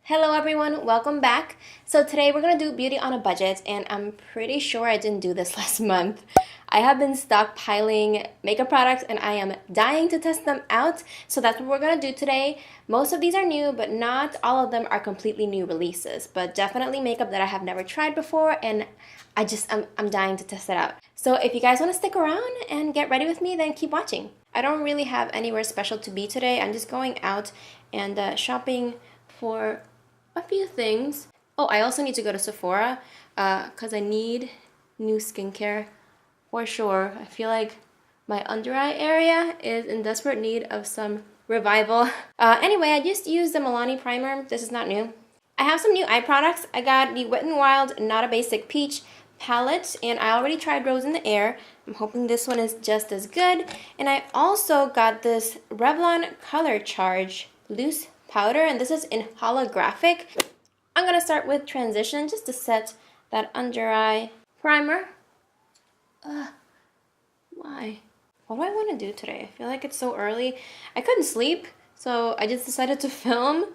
Hello everyone, welcome back. So today we're gonna do beauty on a budget, and I'm pretty sure I didn't do this last month. I have been stockpiling makeup products and I am dying to test them out. So that's what we're gonna do today. Most of these are new, but not all of them are completely new releases, but definitely makeup that I have never tried before, and I'm dying to test it out. So if you guys wanna stick around and get ready with me, then keep watching. I don't really have anywhere special to be today. I'm just going out and shopping for a few things. Oh, I also need to go to Sephora because I need new skincare for sure. I feel like my under eye area is in desperate need of some revival. Anyway, I just used the Milani primer. This is not new. I have some new eye products. I got the Wet n Wild Not a Basic Peach palette, and I already tried Rose in the Air. I'm hoping this one is just as good. And I also got this Revlon Color Charge Loose Powder, and this is in Holographic. I'm gonna start with transition just to set that under eye primer. Why? What do I want to do today? I feel like it's so early. I couldn't sleep, so I just decided to film.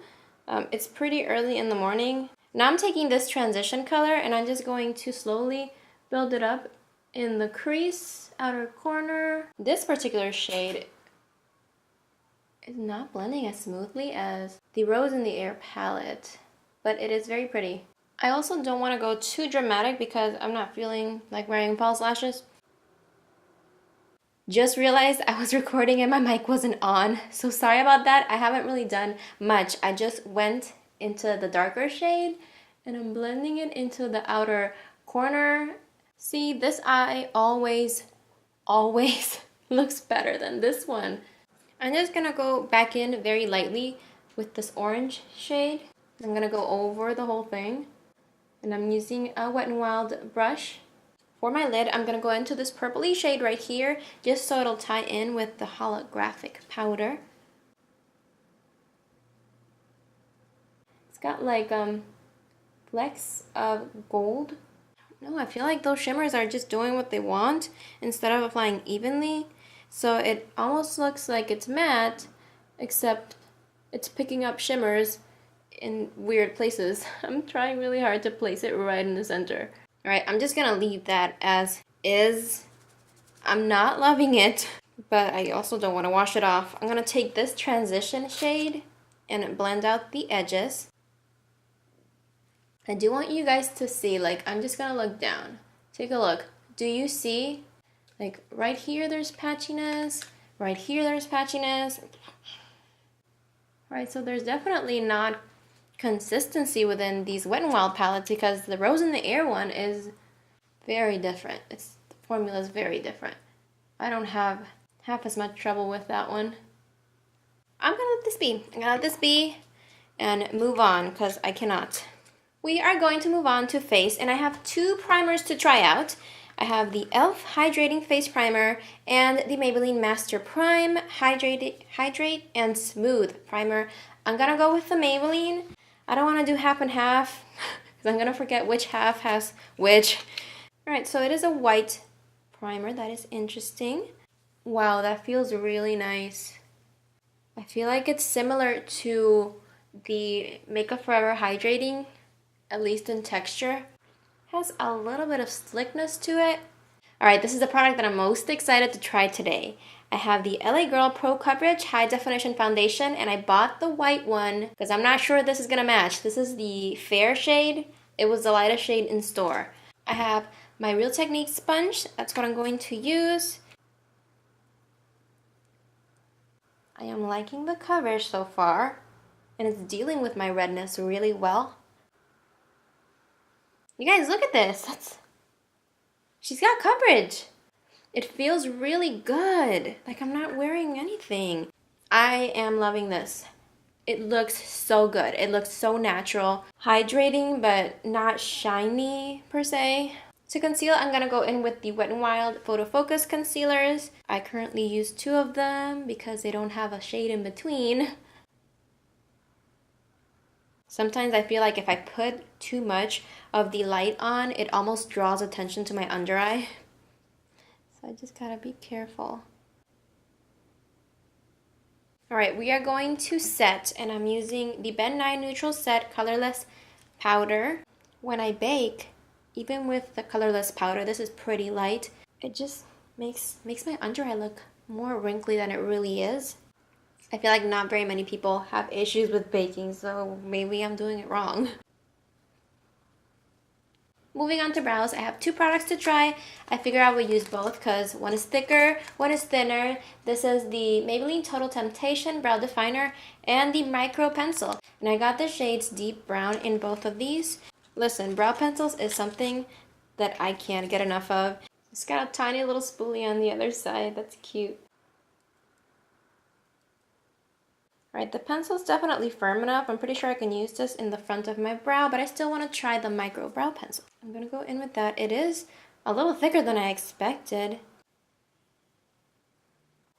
It's pretty early in the morning. Now I'm taking this transition color and I'm just going to slowly build it up in the crease, outer corner. This particular shade is not blending as smoothly as the Rose in the Air palette, but it is very pretty. I also don't want to go too dramatic because I'm not feeling like wearing false lashes. Just realized I was recording and my mic wasn't on, so sorry about that. I haven't really done much. I just went into the darker shade and I'm blending it into the outer corner. See, this eye always looks better than this one. I'm just gonna go back in very lightly with this orange shade. I'm gonna go over the whole thing, and I'm using a Wet n Wild brush. For my lid, I'm gonna go into this purpley shade right here, just so it'll tie in with the holographic powder. It's got like flecks of gold. No, I feel like those shimmers are just doing what they want instead of applying evenly. So it almost looks like it's matte, except it's picking up shimmers in weird places. I'm trying really hard to place it right in the center. All right, I'm just gonna leave that as is. I'm not loving it, but I also don't want to wash it off. I'm gonna take this transition shade and blend out the edges. I do want you guys to see, like, I'm just gonna look down. Take a look. Do you see? Like, right here there's patchiness, right here there's patchiness. Right, so there's definitely not consistency within these Wet n Wild palettes because the Rose in the Air one is very different. The formula is very different. I don't have half as much trouble with that one. I'm gonna let this be. I'm gonna let this be and move on because I cannot. We are going to move on to face, and I have two primers to try out. I have the e.l.f. Hydrating Face Primer and the Maybelline Master Prime Hydrate and Smooth Primer. I'm gonna go with the Maybelline. I don't want to do half and half because I'm gonna forget which half has which. Alright, so it is a white primer. That is interesting. Wow, that feels really nice. I feel like it's similar to the Makeup Forever Hydrating, at least in texture. Has a little bit of slickness to it. Alright, this is the product that I'm most excited to try today. I have the LA Girl Pro Coverage High Definition Foundation, and I bought the white one because I'm not sure this is gonna match. This is the fair shade. It was the lightest shade in store. I have my Real Technique sponge. That's what I'm going to use. I am liking the coverage so far, and it's dealing with my redness really well. You guys, look at this. She's got coverage. It feels really good. Like I'm not wearing anything. I am loving this. It looks so good. It looks so natural. Hydrating, but not shiny per se. To conceal, I'm gonna go in with the Wet n Wild Photo Focus concealers. I currently use two of them because they don't have a shade in between. Sometimes I feel like if I put too much of the light on, it almost draws attention to my under eye. So I just gotta be careful. Alright, we are going to set, and I'm using the Ben 9 Neutral Set Colorless Powder. When I bake, even with the colorless powder, this is pretty light. It just makes my under eye look more wrinkly than it really is. I feel like not very many people have issues with baking, so maybe I'm doing it wrong. Moving on to brows, I have two products to try. I figure I will use both because one is thicker, one is thinner. This is the Maybelline Total Temptation Brow Definer and the Micro Pencil. And I got the shades Deep Brown in both of these. Listen, brow pencils is something that I can't get enough of. It's got a tiny little spoolie on the other side. That's cute. Alright, the pencil's definitely firm enough. I'm pretty sure I can use this in the front of my brow, but I still want to try the micro brow pencil. I'm going to go in with that. It is a little thicker than I expected.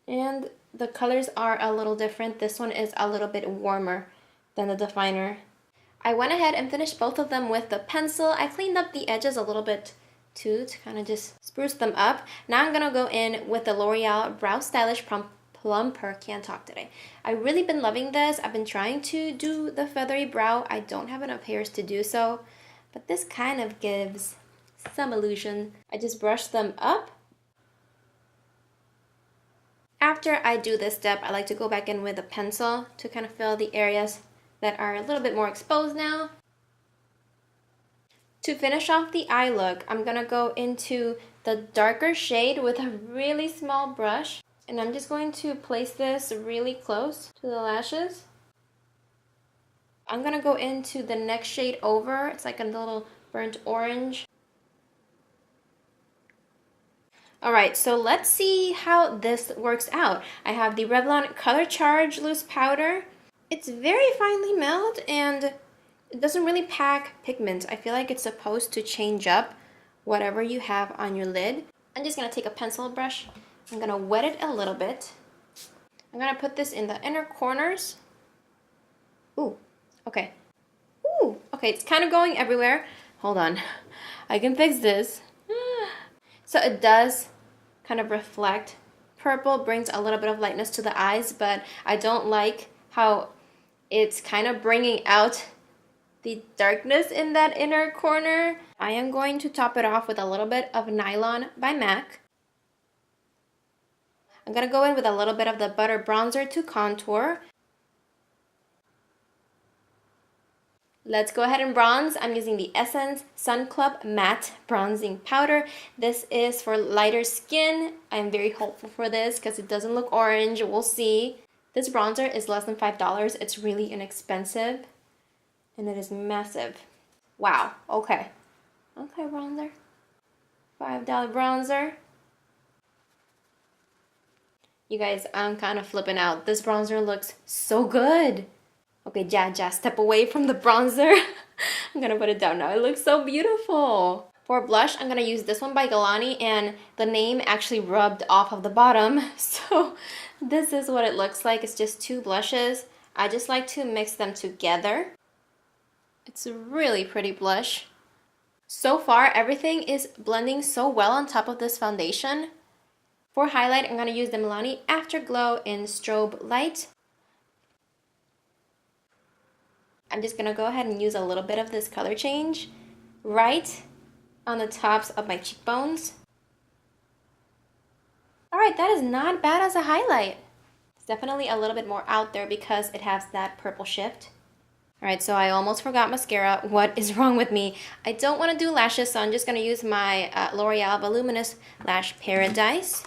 And the colors are a little different. This one is a little bit warmer than the definer. I went ahead and finished both of them with the pencil. I cleaned up the edges a little bit too to kind of just spruce them up. Now I'm going to go in with the L'Oreal Brow Stylish Plumper. Can't talk today. I've really been loving this. I've been trying to do the feathery brow. I don't have enough hairs to do so, but this kind of gives some illusion. I just brush them up. After I do this step, I like to go back in with a pencil to kind of fill the areas that are a little bit more exposed now. To finish off the eye look, I'm gonna go into the darker shade with a really small brush. And I'm just going to place this really close to the lashes. I'm going to go into the next shade over. It's like a little burnt orange. Alright, so let's see how this works out. I have the Revlon Color Charge Loose Powder. It's very finely milled and it doesn't really pack pigment. I feel like it's supposed to change up whatever you have on your lid. I'm just going to take a pencil brush. I'm going to wet it a little bit. I'm going to put this in the inner corners. Ooh, okay. Ooh, okay, it's kind of going everywhere. Hold on. I can fix this. So it does kind of reflect. Purple brings a little bit of lightness to the eyes, but I don't like how it's kind of bringing out the darkness in that inner corner. I am going to top it off with a little bit of Nylon by MAC. I'm going to go in with a little bit of the Butter Bronzer to contour. Let's go ahead and bronze. I'm using the Essence Sun Club Matte Bronzing Powder. This is for lighter skin. I'm very hopeful for this because it doesn't look orange. We'll see. This bronzer is less than $5. It's really inexpensive. And it is massive. Wow. Okay. Okay, bronzer. $5 bronzer. You guys, I'm kind of flipping out. This bronzer looks so good. Okay, ja, step away from the bronzer. I'm gonna put it down now. It looks so beautiful. For blush, I'm gonna use this one by Galani, and the name actually rubbed off of the bottom. So this is what it looks like. It's just two blushes. I just like to mix them together. It's a really pretty blush. So far, everything is blending so well on top of this foundation. For highlight, I'm going to use the Milani Afterglow in Strobe Light. I'm just going to go ahead and use a little bit of this color change right on the tops of my cheekbones. Alright, that is not bad as a highlight. It's definitely a little bit more out there because it has that purple shift. Alright, so I almost forgot mascara. What is wrong with me? I don't want to do lashes, so I'm just going to use my L'Oreal Voluminous Lash Paradise.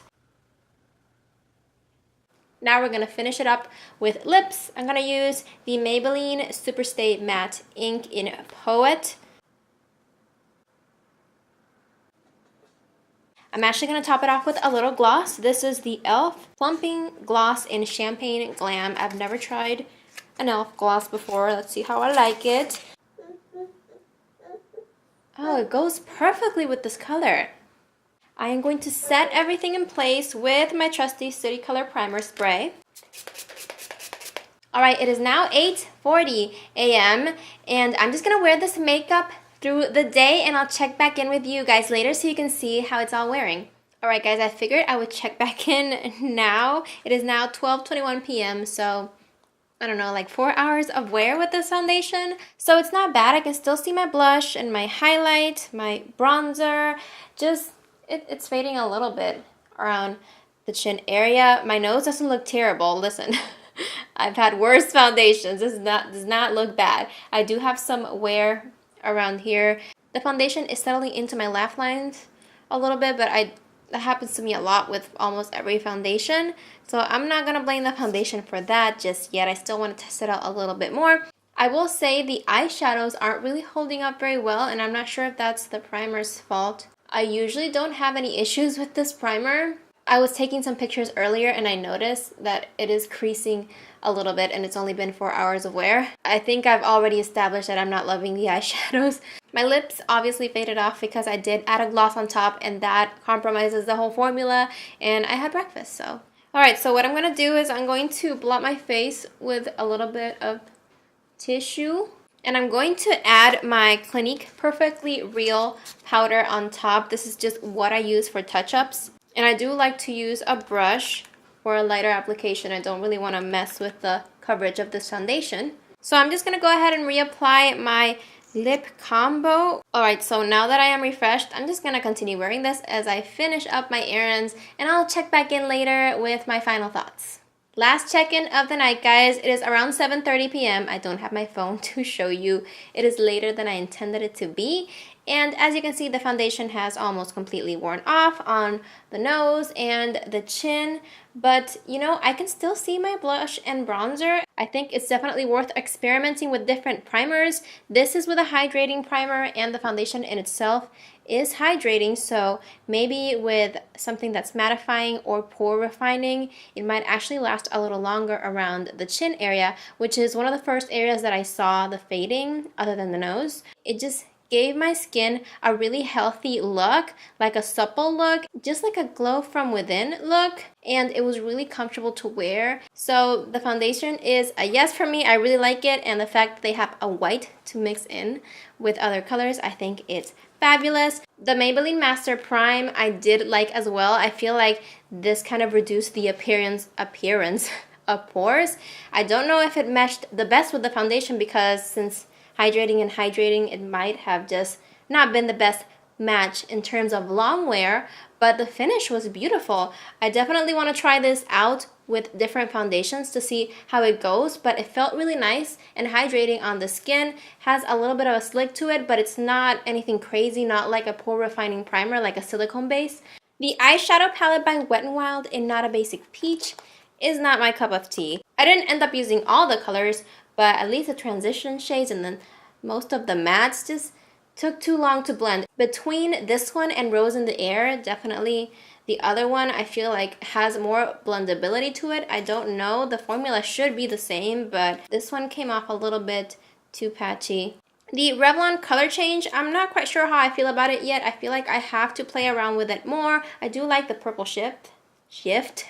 Now we're going to finish it up with lips. I'm going to use the Maybelline Superstay Matte Ink in Poet. I'm actually going to top it off with a little gloss. This is the e.l.f. Plumping Gloss in Champagne Glam. I've never tried an e.l.f. gloss before. Let's see how I like it. Oh, it goes perfectly with this color. I am going to set everything in place with my trusty City Color Primer Spray. Alright, it is now 8:40 a.m. and I'm just going to wear this makeup through the day, and I'll check back in with you guys later so you can see how it's all wearing. Alright guys, I figured I would check back in now. It is now 12:21 p.m. so I don't know, like 4 hours of wear with this foundation. So it's not bad. I can still see my blush and my highlight, my bronzer. Just, it's fading a little bit around the chin area. My nose doesn't look terrible. Listen, I've had worse foundations. This does not look bad. I do have some wear around here. The foundation is settling into my laugh lines a little bit, but that happens to me a lot with almost every foundation. So I'm not going to blame the foundation for that just yet. I still want to test it out a little bit more. I will say the eyeshadows aren't really holding up very well, and I'm not sure if that's the primer's fault. I usually don't have any issues with this primer. I was taking some pictures earlier and I noticed that it is creasing a little bit, and it's only been 4 hours of wear. I think I've already established that I'm not loving the eyeshadows. My lips obviously faded off because I did add a gloss on top, and that compromises the whole formula, and I had breakfast, so. Alright, so what I'm going to do is I'm going to blot my face with a little bit of tissue. And I'm going to add my Clinique Perfectly Real powder on top. This is just what I use for touch-ups. And I do like to use a brush for a lighter application. I don't really want to mess with the coverage of this foundation. So I'm just going to go ahead and reapply my lip combo. Alright, so now that I am refreshed, I'm just going to continue wearing this as I finish up my errands, and I'll check back in later with my final thoughts. Last check-in of the night, guys. It is around 7:30 p.m. I don't have my phone to show you. It is later than I intended it to be. And as you can see, the foundation has almost completely worn off on the nose and the chin. But, you know, I can still see my blush and bronzer. I think it's definitely worth experimenting with different primers. This is with a hydrating primer, and the foundation in itself is hydrating. So maybe with something that's mattifying or pore refining, it might actually last a little longer around the chin area, which is one of the first areas that I saw the fading other than the nose. It just gave my skin a really healthy look, like a supple look, just like a glow from within look, and it was really comfortable to wear. So the foundation is a yes for me. I really like it, and the fact that they have a white to mix in with other colors, I think it's fabulous. The Maybelline Master Prime I did like as well. I feel like this kind of reduced the appearance of pores. I don't know if it meshed the best with the foundation, because since hydrating and hydrating, it might have just not been the best match in terms of long wear, but the finish was beautiful. I definitely want to try this out with different foundations to see how it goes, but it felt really nice and hydrating on the skin. Has a little bit of a slick to it, but it's not anything crazy, not like a pore refining primer, like a silicone base. The eyeshadow palette by Wet n Wild in Not a Basic Peach is not my cup of tea. I didn't end up using all the colors, but at least the transition shades and then most of the mattes just took too long to blend. Between this one and Rose in the Air, definitely the other one I feel like has more blendability to it. I don't know, the formula should be the same, but this one came off a little bit too patchy. The Revlon color change, I'm not quite sure how I feel about it yet. I feel like I have to play around with it more. I do like the purple shift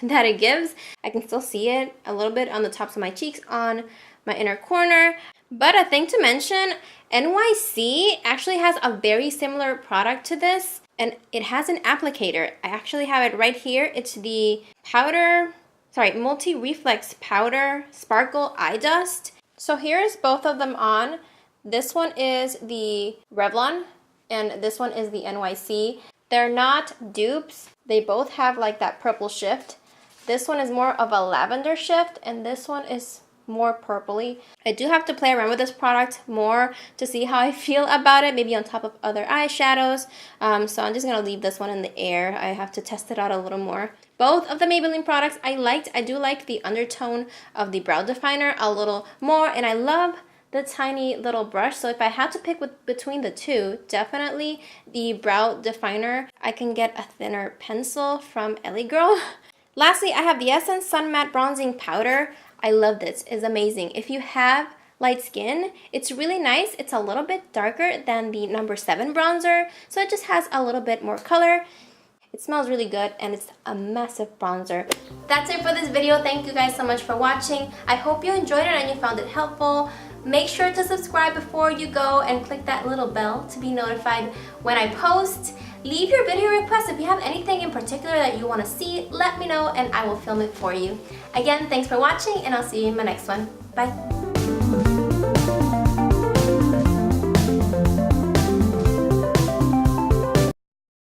that it gives. I can still see it a little bit on the tops of my cheeks, on my inner corner. But a thing to mention, NYC actually has a very similar product to this, and it has an applicator. I actually have it right here. It's the Multi-Reflex Powder Sparkle Eye Dust. So here's both of them on. This one is the Revlon, and this one is the NYC. They're not dupes. They both have like that purple shift. This one is more of a lavender shift, and this one is more purpley. I do have to play around with this product more to see how I feel about it, maybe on top of other eyeshadows. So I'm just going to leave this one in the air. I have to test it out a little more. Both of the Maybelline products I liked. I do like the undertone of the brow definer a little more, and I love the tiny little brush. So if I had to pick between the two, definitely the brow definer. I can get a thinner pencil from Ellie Girl. Lastly, I have the Essence Sun Matte Bronzing Powder. I love this. It's amazing. If you have light skin, it's really nice. It's a little bit darker than the number 7 bronzer, so it just has a little bit more color. It smells really good, and it's a massive bronzer. That's it for this video. Thank you guys so much for watching. I hope you enjoyed it and you found it helpful. Make sure to subscribe before you go and click that little bell to be notified when I post. Leave your video requests. If you have anything in particular that you want to see, let me know and I will film it for you. Again, thanks for watching and I'll see you in my next one. Bye.